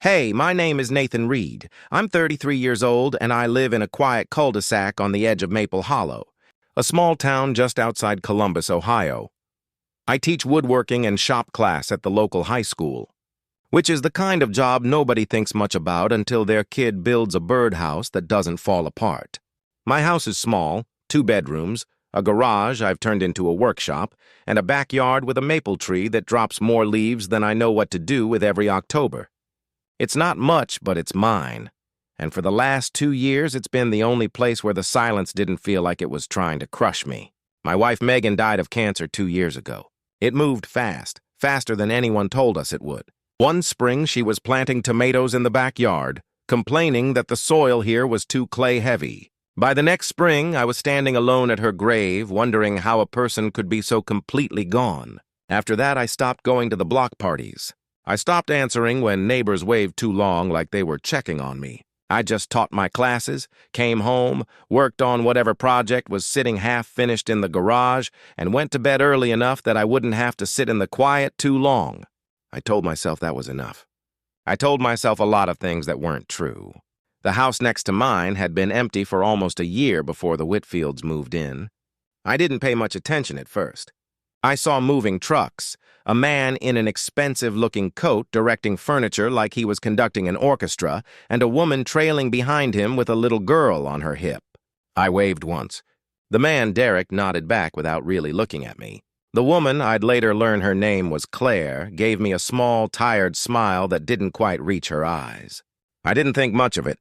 Hey, my name is Nathan Reed. I'm 33 years old and I live in a quiet cul-de-sac on the edge of Maple Hollow, a small town just outside Columbus, Ohio. I teach woodworking and shop class at the local high school, which is the kind of job nobody thinks much about until their kid builds a birdhouse that doesn't fall apart. My house is small, 2 bedrooms, a garage I've turned into a workshop, and a backyard with a maple tree that drops more leaves than I know what to do with every October. It's not much, but it's mine. And for the last 2 years, it's been the only place where the silence didn't feel like it was trying to crush me. My wife Megan died of cancer 2 years ago. It moved fast, faster than anyone told us it would. One spring, she was planting tomatoes in the backyard, complaining that the soil here was too clay-heavy. By the next spring, I was standing alone at her grave, wondering how a person could be so completely gone. After that, I stopped going to the block parties. I stopped answering when neighbors waved too long like they were checking on me. I just taught my classes, came home, worked on whatever project was sitting half-finished in the garage, and went to bed early enough that I wouldn't have to sit in the quiet too long. I told myself that was enough. I told myself a lot of things that weren't true. The house next to mine had been empty for almost a year before the Whitfields moved in. I didn't pay much attention at first. I saw moving trucks, a man in an expensive-looking coat directing furniture like he was conducting an orchestra, and a woman trailing behind him with a little girl on her hip. I waved once. The man, Derek, nodded back without really looking at me. The woman, I'd later learn her name was Claire, gave me a small, tired smile that didn't quite reach her eyes. I didn't think much of it.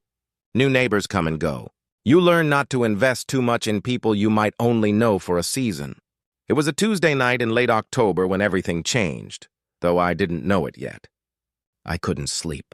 New neighbors come and go. You learn not to invest too much in people you might only know for a season. It was a Tuesday night in late October when everything changed, though I didn't know it yet. I couldn't sleep.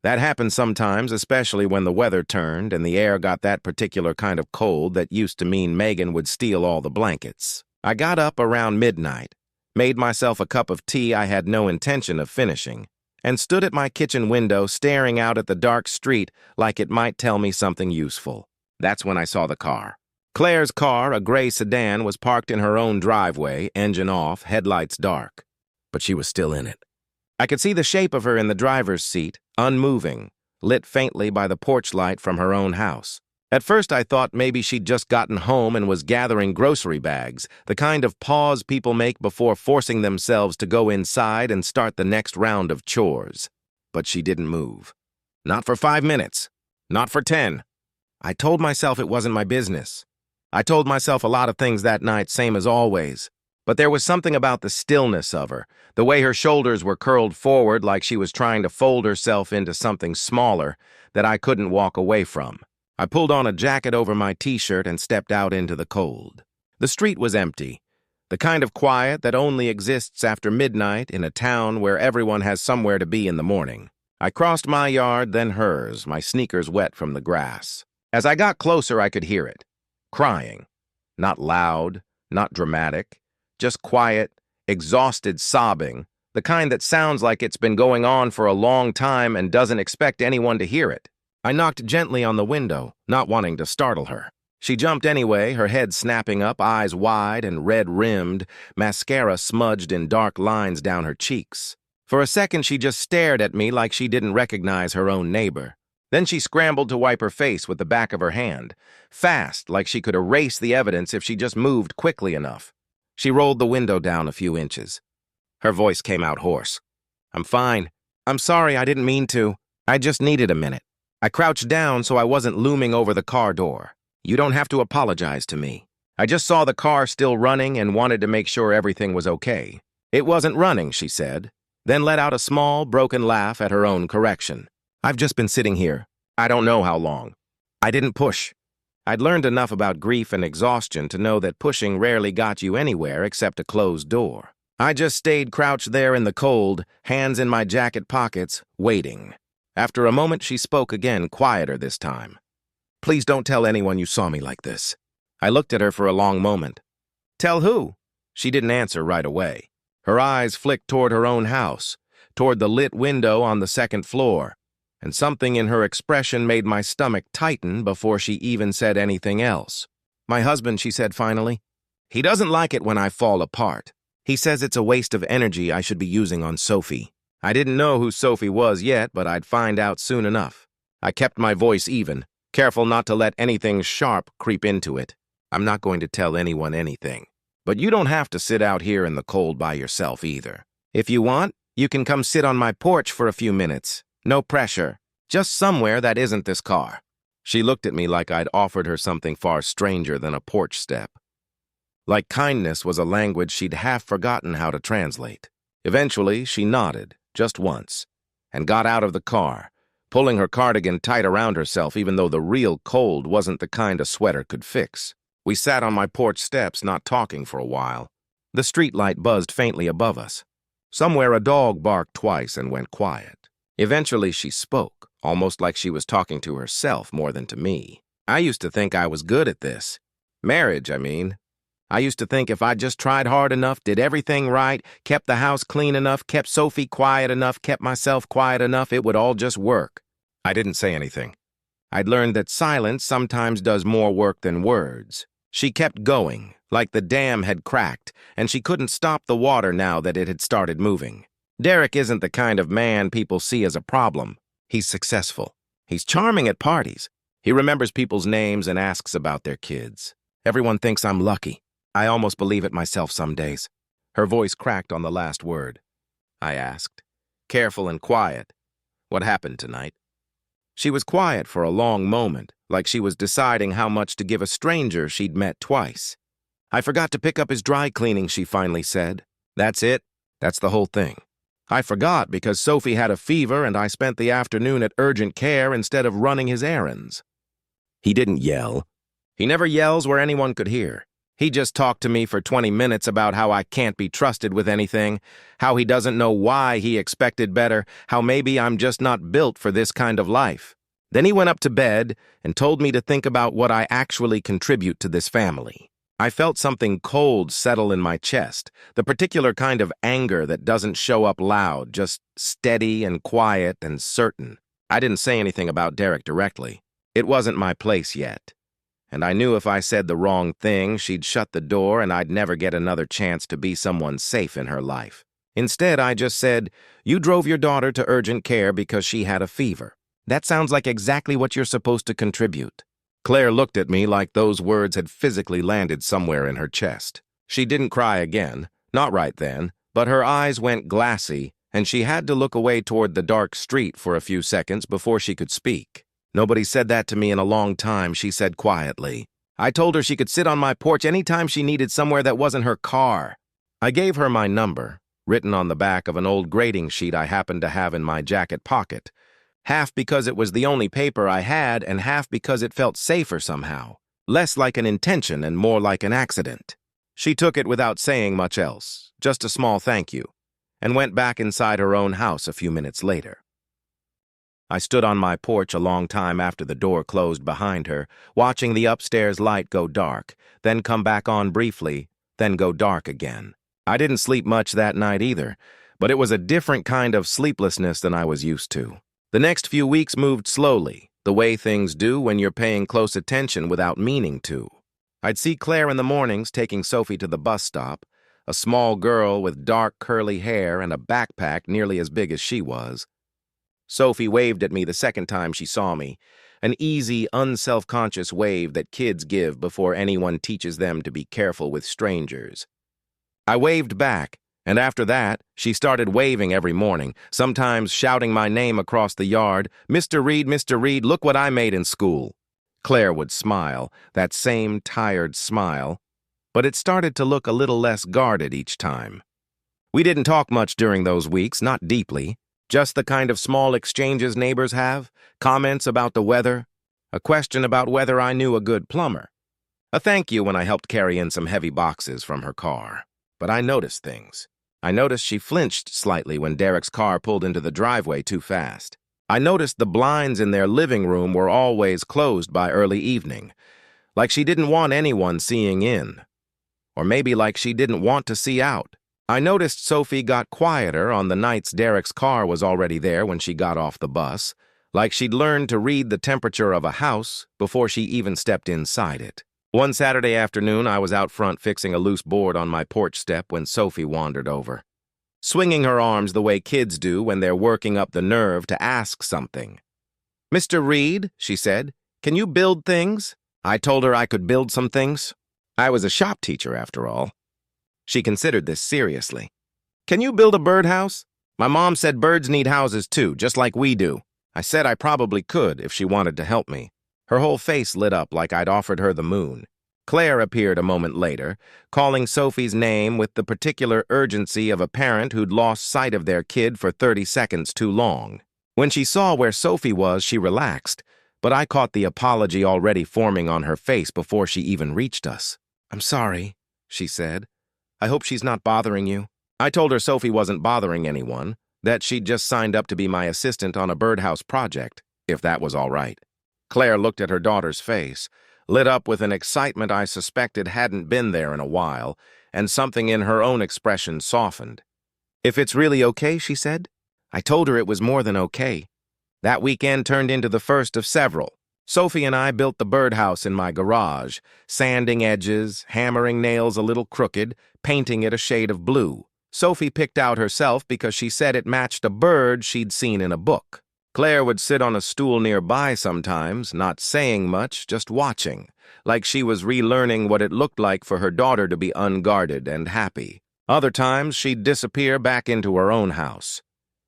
That happened sometimes, especially when the weather turned and the air got that particular kind of cold that used to mean Megan would steal all the blankets. I got up around midnight, made myself a cup of tea I had no intention of finishing, and stood at my kitchen window staring out at the dark street like it might tell me something useful. That's when I saw the car. Claire's car, a gray sedan, was parked in her own driveway, engine off, headlights dark. But she was still in it. I could see the shape of her in the driver's seat, unmoving, lit faintly by the porch light from her own house. At first I thought maybe she'd just gotten home and was gathering grocery bags, the kind of pause people make before forcing themselves to go inside and start the next round of chores. But she didn't move. Not for 5 minutes. Not for 10. I told myself it wasn't my business. I told myself a lot of things that night, same as always. But there was something about the stillness of her, the way her shoulders were curled forward like she was trying to fold herself into something smaller, that I couldn't walk away from. I pulled on a jacket over my t-shirt and stepped out into the cold. The street was empty, the kind of quiet that only exists after midnight in a town where everyone has somewhere to be in the morning. I crossed my yard, then hers, my sneakers wet from the grass. As I got closer, I could hear it. Crying. Not loud, not dramatic, just quiet, exhausted sobbing, the kind that sounds like it's been going on for a long time and doesn't expect anyone to hear it. I knocked gently on the window, not wanting to startle her. She jumped anyway, her head snapping up, eyes wide and red-rimmed, mascara smudged in dark lines down her cheeks. For a second, she just stared at me like she didn't recognize her own neighbor. Then she scrambled to wipe her face with the back of her hand, fast, like she could erase the evidence if she just moved quickly enough. She rolled the window down a few inches. Her voice came out hoarse. "I'm fine. I'm sorry, I didn't mean to. I just needed a minute." I crouched down so I wasn't looming over the car door. "You don't have to apologize to me. I just saw the car still running and wanted to make sure everything was okay." "It wasn't running," she said, then let out a small, broken laugh at her own correction. "I've just been sitting here. I don't know how long. I didn't push." I'd learned enough about grief and exhaustion to know that pushing rarely got you anywhere except a closed door. I just stayed crouched there in the cold, hands in my jacket pockets, waiting. After a moment, she spoke again, quieter this time. "Please don't tell anyone you saw me like this." I looked at her for a long moment. "Tell who?" She didn't answer right away. Her eyes flicked toward her own house, toward the lit window on the second floor, and something in her expression made my stomach tighten before she even said anything else. "My husband," she said finally. "He doesn't like it when I fall apart. He says it's a waste of energy I should be using on Sophie." I didn't know who Sophie was yet, but I'd find out soon enough. I kept my voice even, careful not to let anything sharp creep into it. I'm not going to tell anyone anything. But you don't have to sit out here in the cold by yourself either. If you want, you can come sit on my porch for a few minutes. No pressure. Just somewhere that isn't this car. She looked at me like I'd offered her something far stranger than a porch step. Like kindness was a language she'd half forgotten how to translate. Eventually, she nodded, just once, and got out of the car, pulling her cardigan tight around herself even though the real cold wasn't the kind a sweater could fix. We sat on my porch steps, not talking for a while. The streetlight buzzed faintly above us. Somewhere a dog barked twice and went quiet. Eventually she spoke, almost like she was talking to herself more than to me. I used to think I was good at this. Marriage, I mean. I used to think if I just tried hard enough, did everything right, kept the house clean enough, kept Sophie quiet enough, kept myself quiet enough, it would all just work. I didn't say anything. I'd learned that silence sometimes does more work than words. She kept going, like the dam had cracked, and she couldn't stop the water now that it had started moving. Derek isn't the kind of man people see as a problem. He's successful. He's charming at parties. He remembers people's names and asks about their kids. Everyone thinks I'm lucky. I almost believe it myself some days. Her voice cracked on the last word. I asked, careful and quiet, what happened tonight? She was quiet for a long moment, like she was deciding how much to give a stranger she'd met twice. I forgot to pick up his dry cleaning, she finally said. That's it. That's the whole thing. I forgot because Sophie had a fever and I spent the afternoon at urgent care instead of running his errands. He didn't yell. He never yells where anyone could hear. He just talked to me for 20 minutes about how I can't be trusted with anything, how he doesn't know why he expected better, how maybe I'm just not built for this kind of life. Then he went up to bed and told me to think about what I actually contribute to this family. I felt something cold settle in my chest, the particular kind of anger that doesn't show up loud, just steady and quiet and certain. I didn't say anything about Derek directly. It wasn't my place yet. And I knew if I said the wrong thing, she'd shut the door and I'd never get another chance to be someone safe in her life. Instead, I just said, you drove your daughter to urgent care because she had a fever. That sounds like exactly what you're supposed to contribute. Claire looked at me like those words had physically landed somewhere in her chest. She didn't cry again, not right then, but her eyes went glassy, and she had to look away toward the dark street for a few seconds before she could speak. Nobody said that to me in a long time, she said quietly. I told her she could sit on my porch anytime she needed somewhere that wasn't her car. I gave her my number, written on the back of an old grading sheet I happened to have in my jacket pocket, half because it was the only paper I had and half because it felt safer somehow, less like an intention and more like an accident. She took it without saying much else, just a small thank you, and went back inside her own house a few minutes later. I stood on my porch a long time after the door closed behind her, watching the upstairs light go dark, then come back on briefly, then go dark again. I didn't sleep much that night either, but it was a different kind of sleeplessness than I was used to. The next few weeks moved slowly, the way things do when you're paying close attention without meaning to. I'd see Claire in the mornings taking Sophie to the bus stop, a small girl with dark curly hair and a backpack nearly as big as she was. Sophie waved at me the second time she saw me, an easy, unself-conscious wave that kids give before anyone teaches them to be careful with strangers. I waved back, and after that, she started waving every morning, sometimes shouting my name across the yard, Mr. Reed, look what I made in school. Claire would smile, that same tired smile, but it started to look a little less guarded each time. We didn't talk much during those weeks, not deeply. Just the kind of small exchanges neighbors have, comments about the weather, a question about whether I knew a good plumber, a thank you when I helped carry in some heavy boxes from her car. But I noticed things. I noticed she flinched slightly when Derek's car pulled into the driveway too fast. I noticed the blinds in their living room were always closed by early evening, like she didn't want anyone seeing in, or maybe like she didn't want to see out. I noticed Sophie got quieter on the nights Derek's car was already there when she got off the bus, like she'd learned to read the temperature of a house before she even stepped inside it. One Saturday afternoon, I was out front fixing a loose board on my porch step when Sophie wandered over. swinging her arms the way kids do when they're working up the nerve to ask something. "Mr. Reed," she said, "can you build things?" I told her I could build some things. I was a shop teacher, after all. She considered this seriously. "Can you build a birdhouse? My mom said birds need houses too, just like we do." I said I probably could if she wanted to help me. Her whole face lit up like I'd offered her the moon. Claire appeared a moment later, calling Sophie's name with the particular urgency of a parent who'd lost sight of their kid for 30 seconds too long. When she saw where Sophie was, she relaxed, but I caught the apology already forming on her face before she even reached us. "I'm sorry," she said. "I hope she's not bothering you." I told her Sophie wasn't bothering anyone, that she'd just signed up to be my assistant on a birdhouse project, if that was all right. Claire looked at her daughter's face, lit up with an excitement I suspected hadn't been there in a while, and something in her own expression softened. "If it's really okay," she said. I told her it was more than okay. That weekend turned into the first of several. Sophie and I built the birdhouse in my garage, sanding edges, hammering nails a little crooked, painting it a shade of blue. Sophie picked out herself because she said it matched a bird she'd seen in a book. Claire would sit on a stool nearby sometimes, not saying much, just watching, like she was relearning what it looked like for her daughter to be unguarded and happy. Other times, she'd disappear back into her own house.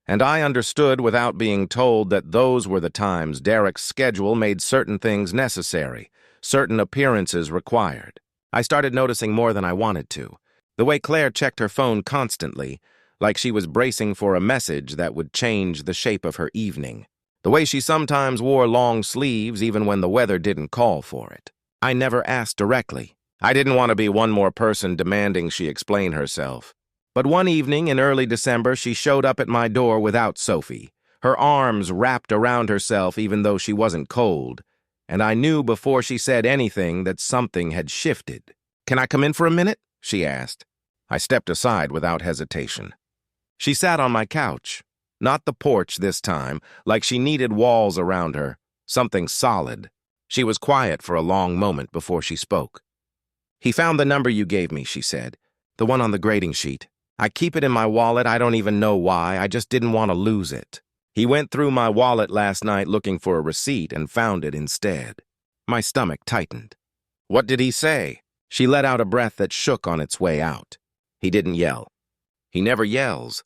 And I understood without being told that those were the times Derek's schedule made certain things necessary, certain appearances required. I started noticing more than I wanted to. The way Claire checked her phone constantly, like she was bracing for a message that would change the shape of her evening. The way she sometimes wore long sleeves even when the weather didn't call for it. I never asked directly. I didn't want to be one more person demanding she explain herself. But one evening in early December, she showed up at my door without Sophie, her arms wrapped around herself even though she wasn't cold, and I knew before she said anything that something had shifted. "Can I come in for a minute?" she asked. I stepped aside without hesitation. She sat on my couch, not the porch this time, like she needed walls around her, something solid. She was quiet for a long moment before she spoke. "He found the number you gave me," she said, "the one on the grading sheet. I keep it in my wallet. I don't even know why. I just didn't want to lose it. He went through my wallet last night looking for a receipt and found it instead." My stomach tightened. "What did he say?" She let out a breath that shook on its way out. "He didn't yell. He never yells.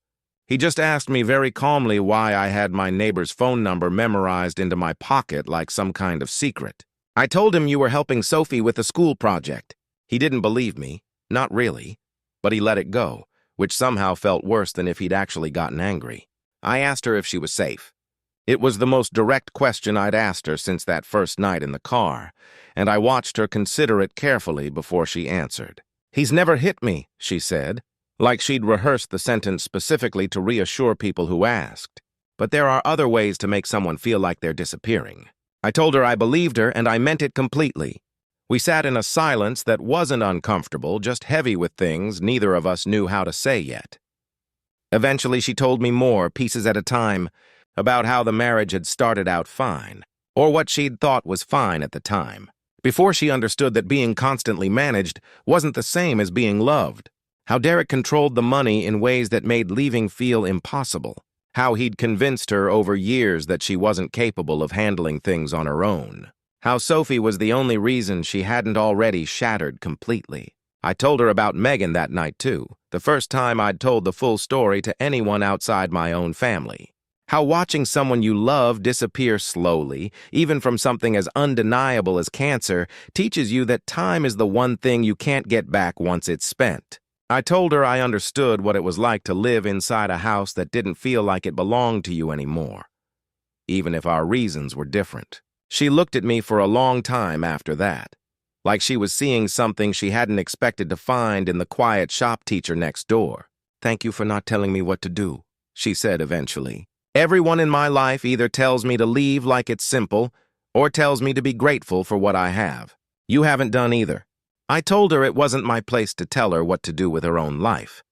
He just asked me very calmly why I had my neighbor's phone number memorized into my pocket like some kind of secret. I told him you were helping Sophie with a school project. He didn't believe me, not really, but he let it go, which somehow felt worse than if he'd actually gotten angry. I asked her if she was safe. It was the most direct question I'd asked her since that first night in the car, and I watched her consider it carefully before she answered. "He's never hit me," she said, like she'd rehearsed the sentence specifically to reassure people who asked. But there are other ways to make someone feel like they're disappearing. I told her I believed her, and I meant it completely. We sat in a silence that wasn't uncomfortable, just heavy with things neither of us knew how to say yet. Eventually, she told me more, pieces at a time, about how the marriage had started out fine, or what she'd thought was fine at the time, before she understood that being constantly managed wasn't the same as being loved. How Derek controlled the money in ways that made leaving feel impossible. How he'd convinced her over years that she wasn't capable of handling things on her own. How Sophie was the only reason she hadn't already shattered completely. I told her about Megan that night too, the first time I'd told the full story to anyone outside my own family. How watching someone you love disappear slowly, even from something as undeniable as cancer, teaches you that time is the one thing you can't get back once it's spent. I told her I understood what it was like to live inside a house that didn't feel like it belonged to you anymore, even if our reasons were different. She looked at me for a long time after that, like she was seeing something she hadn't expected to find in the quiet shop teacher next door. "Thank you for not telling me what to do," she said eventually. "Everyone in my life either tells me to leave like it's simple, or tells me to be grateful for what I have. You haven't done either." I told her it wasn't my place to tell her what to do with her own life.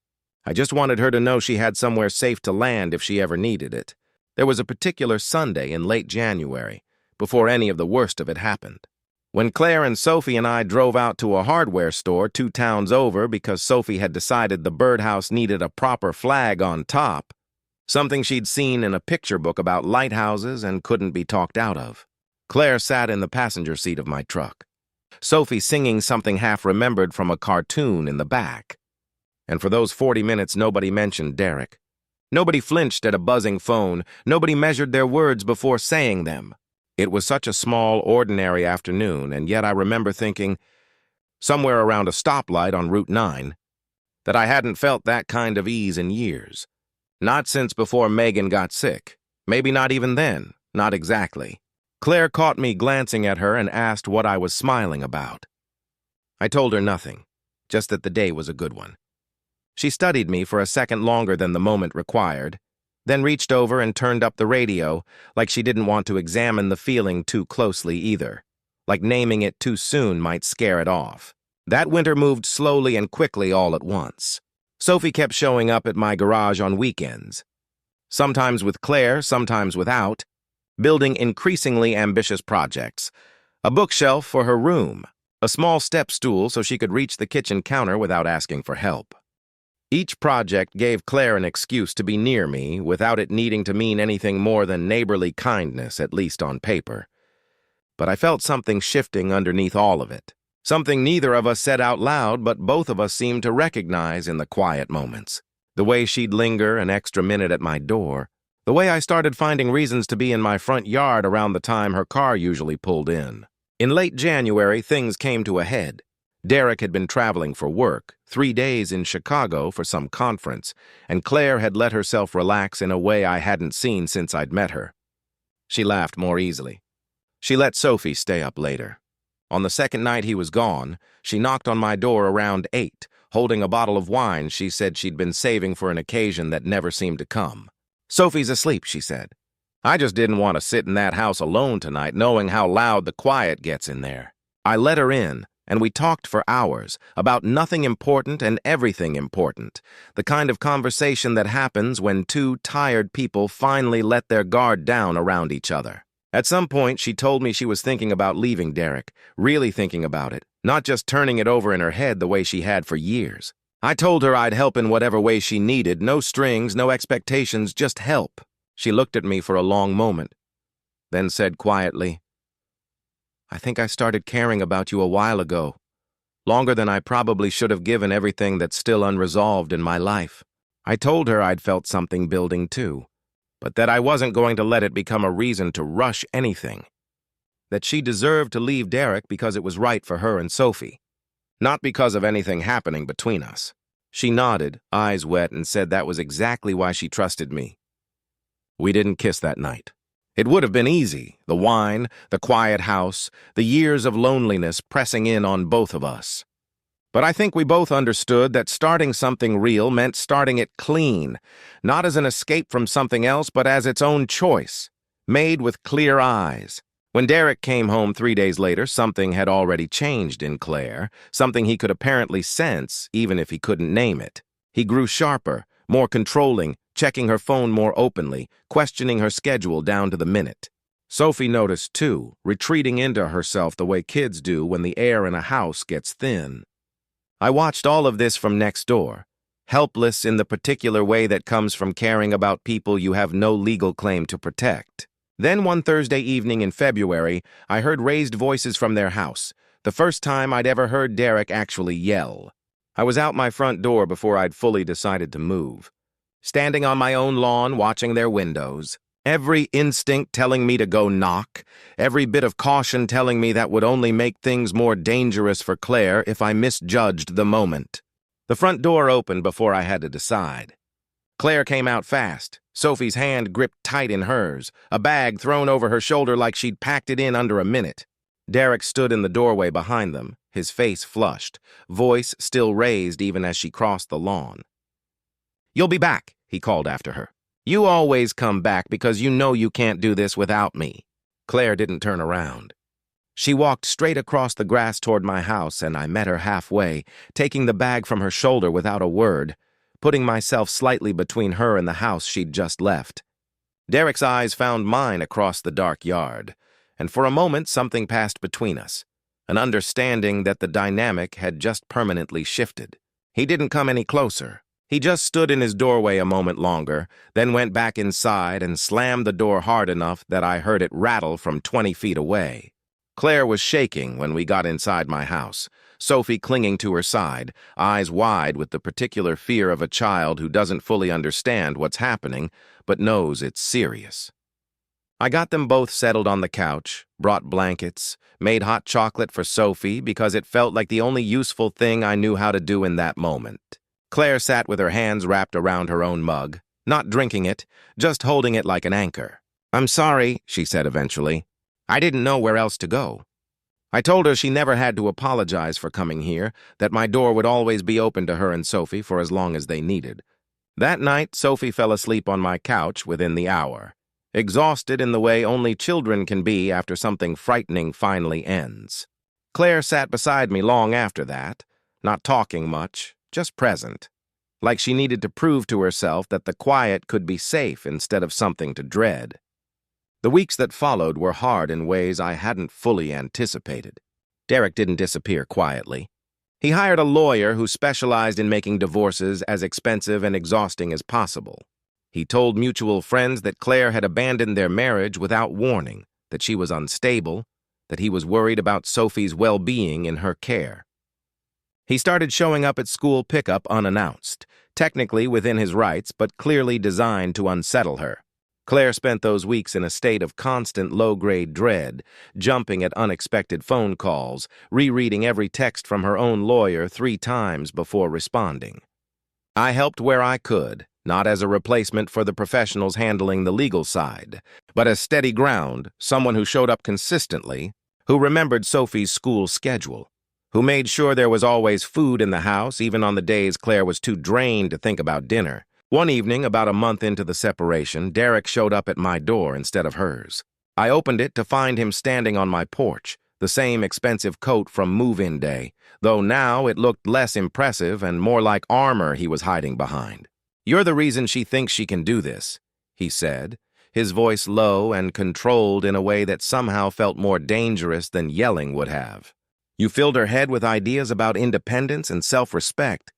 I just wanted her to know she had somewhere safe to land if she ever needed it. There was a particular Sunday in late January, before any of the worst of it happened. When Claire and Sophie and I drove out to a hardware store 2 towns over because Sophie had decided the birdhouse needed a proper flag on top, something she'd seen in a picture book about lighthouses and couldn't be talked out of, Claire sat in the passenger seat of my truck, Sophie singing something half-remembered from a cartoon in the back. And for those 40 minutes, nobody mentioned Derek. Nobody flinched at a buzzing phone. Nobody measured their words before saying them. It was such a small, ordinary afternoon, and yet I remember thinking, somewhere around a stoplight on Route 9, that I hadn't felt that kind of ease in years. Not since before Megan got sick. Maybe not even then. Not exactly. Claire caught me glancing at her and asked what I was smiling about. I told her nothing, just that the day was a good one. She studied me for a second longer than the moment required, then reached over and turned up the radio, like she didn't want to examine the feeling too closely either, like naming it too soon might scare it off. That winter moved slowly and quickly all at once. Sophie kept showing up at my garage on weekends, sometimes with Claire, sometimes without, building increasingly ambitious projects. A bookshelf for her room, a small step stool so she could reach the kitchen counter without asking for help. Each project gave Claire an excuse to be near me without it needing to mean anything more than neighborly kindness, at least on paper. But I felt something shifting underneath all of it. Something neither of us said out loud, but both of us seemed to recognize in the quiet moments. The way she'd linger an extra minute at my door. The way I started finding reasons to be in my front yard around the time her car usually pulled in. In late January, things came to a head. Derek had been traveling for work, 3 days in Chicago for some conference, and Claire had let herself relax in a way I hadn't seen since I'd met her. She laughed more easily. She let Sophie stay up later. On the second night he was gone, she knocked on my door around 8, holding a bottle of wine she said she'd been saving for an occasion that never seemed to come. "Sophie's asleep," she said. "I just didn't want to sit in that house alone tonight, knowing how loud the quiet gets in there." I let her in, and we talked for hours about nothing important and everything important, the kind of conversation that happens when two tired people finally let their guard down around each other. At some point, she told me she was thinking about leaving Derek, really thinking about it, not just turning it over in her head the way she had for years. I told her I'd help in whatever way she needed, no strings, no expectations, just help. She looked at me for a long moment, then said quietly, "I think I started caring about you a while ago, longer than I probably should have given everything that's still unresolved in my life." I told her I'd felt something building too, but that I wasn't going to let it become a reason to rush anything. That she deserved to leave Derek because it was right for her and Sophie, not because of anything happening between us. She nodded, eyes wet, and said that was exactly why she trusted me. We didn't kiss that night. It would have been easy, the wine, the quiet house, the years of loneliness pressing in on both of us. But I think we both understood that starting something real meant starting it clean, not as an escape from something else, but as its own choice, made with clear eyes. When Derek came home 3 days later, something had already changed in Claire, something he could apparently sense, even if he couldn't name it. He grew sharper, more controlling, checking her phone more openly, questioning her schedule down to the minute. Sophie noticed, too, retreating into herself the way kids do when the air in a house gets thin. I watched all of this from next door, helpless in the particular way that comes from caring about people you have no legal claim to protect. Then one Thursday evening in February, I heard raised voices from their house, the first time I'd ever heard Derek actually yell. I was out my front door before I'd fully decided to move, standing on my own lawn watching their windows, every instinct telling me to go knock, every bit of caution telling me that would only make things more dangerous for Claire if I misjudged the moment. The front door opened before I had to decide. Claire came out fast, Sophie's hand gripped tight in hers, a bag thrown over her shoulder like she'd packed it in under a minute. Derek stood in the doorway behind them, his face flushed, voice still raised even as she crossed the lawn. "You'll be back," he called after her. "You always come back because you know you can't do this without me." Claire didn't turn around. She walked straight across the grass toward my house, and I met her halfway, taking the bag from her shoulder without a word, putting myself slightly between her and the house she'd just left. Derek's eyes found mine across the dark yard, and for a moment something passed between us. an understanding that the dynamic had just permanently shifted. He didn't come any closer. He just stood in his doorway a moment longer, then went back inside and slammed the door hard enough that I heard it rattle from 20 feet away. Claire was shaking when we got inside my house, Sophie clinging to her side, eyes wide with the particular fear of a child who doesn't fully understand what's happening, but knows it's serious. I got them both settled on the couch, brought blankets, made hot chocolate for Sophie because it felt like the only useful thing I knew how to do in that moment. Claire sat with her hands wrapped around her own mug, not drinking it, just holding it like an anchor. "I'm sorry," she said eventually. "I didn't know where else to go." I told her she never had to apologize for coming here, that my door would always be open to her and Sophie for as long as they needed. That night, Sophie fell asleep on my couch within the hour, exhausted in the way only children can be after something frightening finally ends. Claire sat beside me long after that, not talking much, just present, like she needed to prove to herself that the quiet could be safe instead of something to dread. The weeks that followed were hard in ways I hadn't fully anticipated. Derek didn't disappear quietly. He hired a lawyer who specialized in making divorces as expensive and exhausting as possible. He told mutual friends that Claire had abandoned their marriage without warning, that she was unstable, that he was worried about Sophie's well-being in her care. He started showing up at school pickup unannounced, technically within his rights, but clearly designed to unsettle her. Claire spent those weeks in a state of constant low-grade dread, jumping at unexpected phone calls, rereading every text from her own lawyer 3 times before responding. I helped where I could, not as a replacement for the professionals handling the legal side, but as steady ground, someone who showed up consistently, who remembered Sophie's school schedule, who made sure there was always food in the house even on the days Claire was too drained to think about dinner. One evening, about a month into the separation, Derek showed up at my door instead of hers. I opened it to find him standing on my porch, the same expensive coat from move-in day, though now it looked less impressive and more like armor he was hiding behind. "You're the reason she thinks she can do this," he said, his voice low and controlled in a way that somehow felt more dangerous than yelling would have. "You filled her head with ideas about independence and self-respect.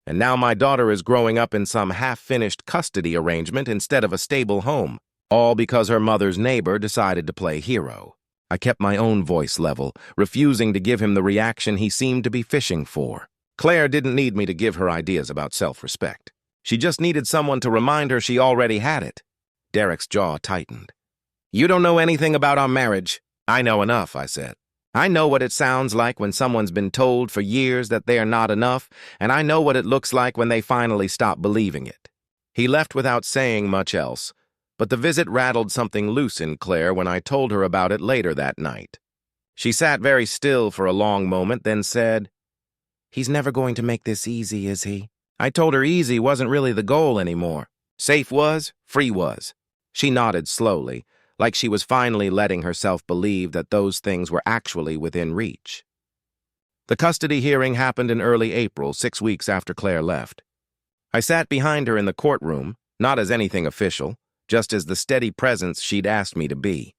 And now my daughter is growing up in some half-finished custody arrangement instead of a stable home, all because her mother's neighbor decided to play hero." I kept my own voice level, refusing to give him the reaction he seemed to be fishing for. Claire didn't need me to give her ideas about self-respect. She just needed someone to remind her she already had it. Derek's jaw tightened. "You don't know anything about our marriage." "I know enough," I said. "I know what it sounds like when someone's been told for years that they are not enough, and I know what it looks like when they finally stop believing it." He left without saying much else, but the visit rattled something loose in Claire when I told her about it later that night. She sat very still for a long moment, then said, "He's never going to make this easy, is he?" I told her easy wasn't really the goal anymore. Safe was, free was. She nodded slowly, like she was finally letting herself believe that those things were actually within reach. The custody hearing happened in early April, 6 weeks after Claire left. I sat behind her in the courtroom, not as anything official, just as the steady presence she'd asked me to be.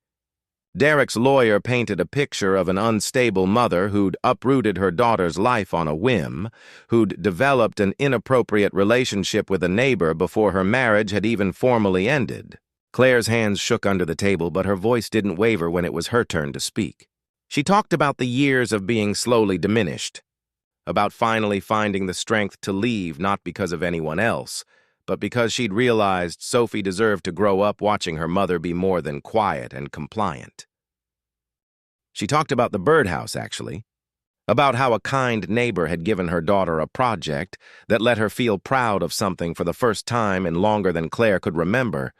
Derek's lawyer painted a picture of an unstable mother who'd uprooted her daughter's life on a whim, who'd developed an inappropriate relationship with a neighbor before her marriage had even formally ended. Claire's hands shook under the table, but her voice didn't waver when it was her turn to speak. She talked about the years of being slowly diminished, about finally finding the strength to leave not because of anyone else, but because she'd realized Sophie deserved to grow up watching her mother be more than quiet and compliant. She talked about the birdhouse, actually, about how a kind neighbor had given her daughter a project that let her feel proud of something for the first time in longer than Claire could remember,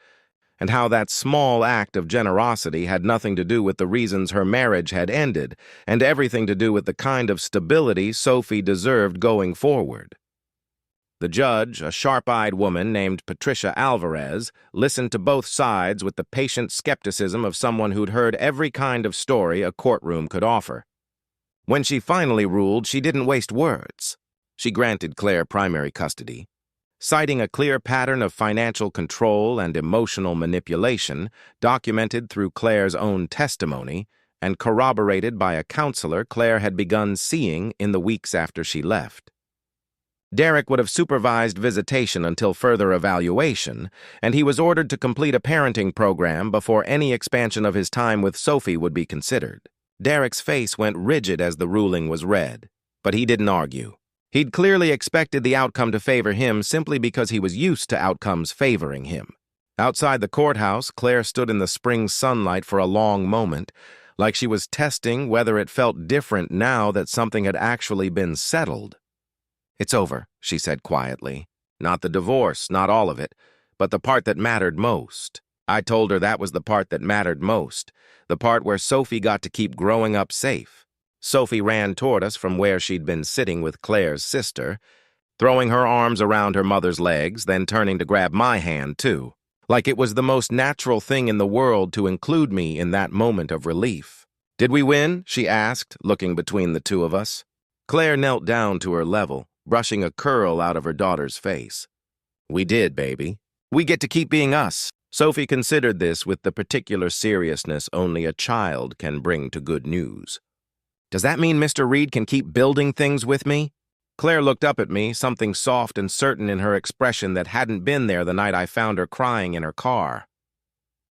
and how that small act of generosity had nothing to do with the reasons her marriage had ended, and everything to do with the kind of stability Sophie deserved going forward. The judge, a sharp-eyed woman named Patricia Alvarez, listened to both sides with the patient skepticism of someone who'd heard every kind of story a courtroom could offer. When she finally ruled, she didn't waste words. She granted Claire primary custody, citing a clear pattern of financial control and emotional manipulation documented through Claire's own testimony and corroborated by a counselor Claire had begun seeing in the weeks after she left. Derek would have supervised visitation until further evaluation, and he was ordered to complete a parenting program before any expansion of his time with Sophie would be considered. Derek's face went rigid as the ruling was read, but he didn't argue. He'd clearly expected the outcome to favor him simply because he was used to outcomes favoring him. Outside the courthouse, Claire stood in the spring sunlight for a long moment, like she was testing whether it felt different now that something had actually been settled. "It's over," she said quietly. "Not the divorce, not all of it, but the part that mattered most." I told her that was the part that mattered most, the part where Sophie got to keep growing up safe. Sophie ran toward us from where she'd been sitting with Claire's sister, throwing her arms around her mother's legs, then turning to grab my hand, too, like it was the most natural thing in the world to include me in that moment of relief. "Did we win?" she asked, looking between the two of us. Claire knelt down to her level, brushing a curl out of her daughter's face. "We did, baby. We get to keep being us." Sophie considered this with the particular seriousness only a child can bring to good news. "Does that mean Mr. Reed can keep building things with me?" Claire looked up at me, something soft and certain in her expression that hadn't been there the night I found her crying in her car.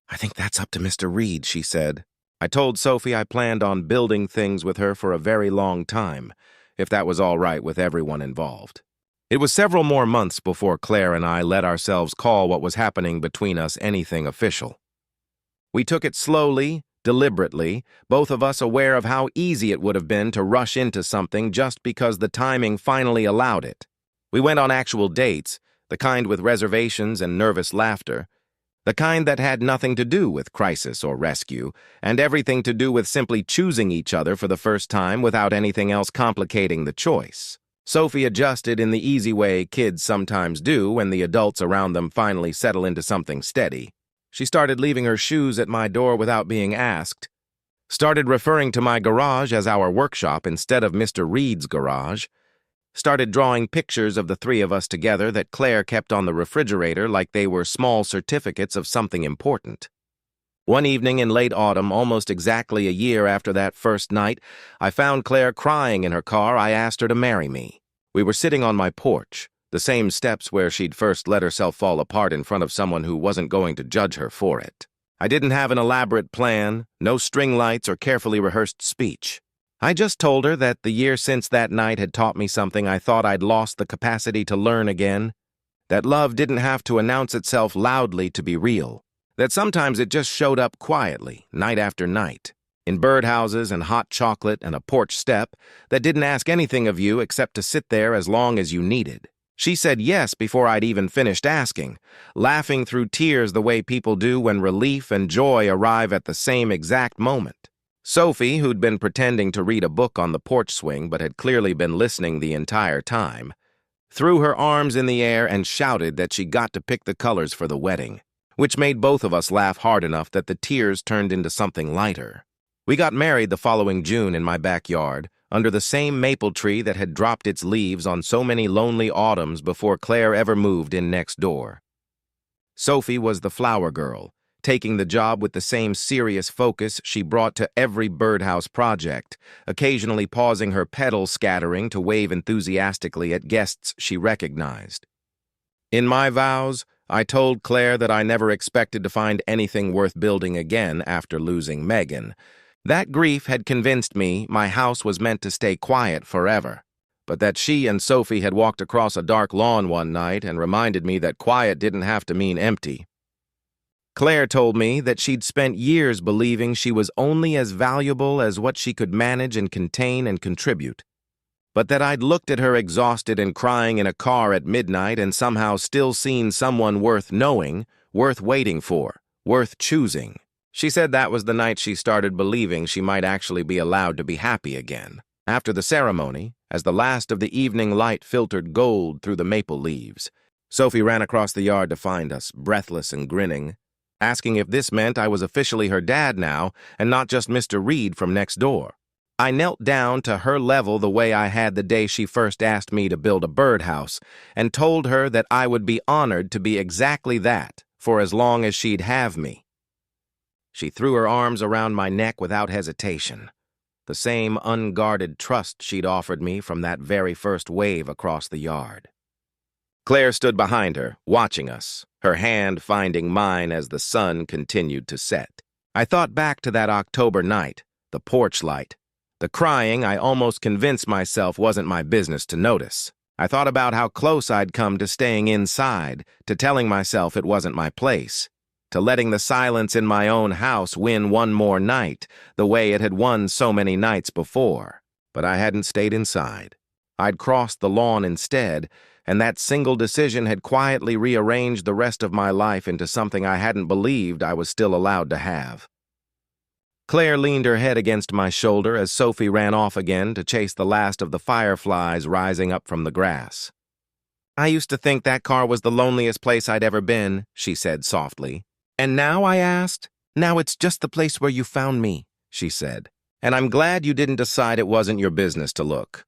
"I think that's up to Mr. Reed," she said. I told Sophie I planned on building things with her for a very long time, if that was all right with everyone involved. It was several more months before Claire and I let ourselves call what was happening between us anything official. We took it slowly, deliberately, both of us aware of how easy it would have been to rush into something just because the timing finally allowed it. We went on actual dates, the kind with reservations and nervous laughter, the kind that had nothing to do with crisis or rescue, and everything to do with simply choosing each other for the first time without anything else complicating the choice. Sophie adjusted in the easy way kids sometimes do when the adults around them finally settle into something steady. She started leaving her shoes at my door without being asked, started referring to my garage as our workshop instead of Mr. Reed's garage, started drawing pictures of the three of us together that Claire kept on the refrigerator like they were small certificates of something important. One evening in late autumn, almost exactly a year after that first night, I found Claire crying in her car. I asked her to marry me. We were sitting on my porch, the same steps where she'd first let herself fall apart in front of someone who wasn't going to judge her for it. I didn't have an elaborate plan, no string lights or carefully rehearsed speech. I just told her that the year since that night had taught me something I thought I'd lost the capacity to learn again, that love didn't have to announce itself loudly to be real, that sometimes it just showed up quietly, night after night, in birdhouses and hot chocolate and a porch step that didn't ask anything of you except to sit there as long as you needed. She said yes before I'd even finished asking, laughing through tears the way people do when relief and joy arrive at the same exact moment. Sophie, who'd been pretending to read a book on the porch swing but had clearly been listening the entire time, threw her arms in the air and shouted that she got to pick the colors for the wedding, which made both of us laugh hard enough that the tears turned into something lighter. We got married the following June in my backyard, under the same maple tree that had dropped its leaves on so many lonely autumns before Claire ever moved in next door. Sophie was the flower girl, taking the job with the same serious focus she brought to every birdhouse project, occasionally pausing her petal scattering to wave enthusiastically at guests she recognized. In my vows, I told Claire that I never expected to find anything worth building again after losing Megan. That grief had convinced me my house was meant to stay quiet forever, but that she and Sophie had walked across a dark lawn one night and reminded me that quiet didn't have to mean empty. Claire told me that she'd spent years believing she was only as valuable as what she could manage and contain and contribute, but that I'd looked at her exhausted and crying in a car at midnight and somehow still seen someone worth knowing, worth waiting for, worth choosing. She said that was the night she started believing she might actually be allowed to be happy again. After the ceremony, as the last of the evening light filtered gold through the maple leaves, Sophie ran across the yard to find us, breathless and grinning, asking if this meant I was officially her dad now and not just Mr. Reed from next door. I knelt down to her level the way I had the day she first asked me to build a birdhouse and told her that I would be honored to be exactly that for as long as she'd have me. She threw her arms around my neck without hesitation. The same unguarded trust she'd offered me from that very first wave across the yard. Claire stood behind her, watching us, her hand finding mine as the sun continued to set. I thought back to that October night, the porch light. The crying I almost convinced myself wasn't my business to notice. I thought about how close I'd come to staying inside, to telling myself it wasn't my place, to letting the silence in my own house win one more night, the way it had won so many nights before. But I hadn't stayed inside. I'd crossed the lawn instead, and that single decision had quietly rearranged the rest of my life into something I hadn't believed I was still allowed to have. Claire leaned her head against my shoulder as Sophie ran off again to chase the last of the fireflies rising up from the grass. "I used to think that car was the loneliest place I'd ever been," she said softly. "And now?" I asked. "Now it's just the place where you found me," she said. "And I'm glad you didn't decide it wasn't your business to look."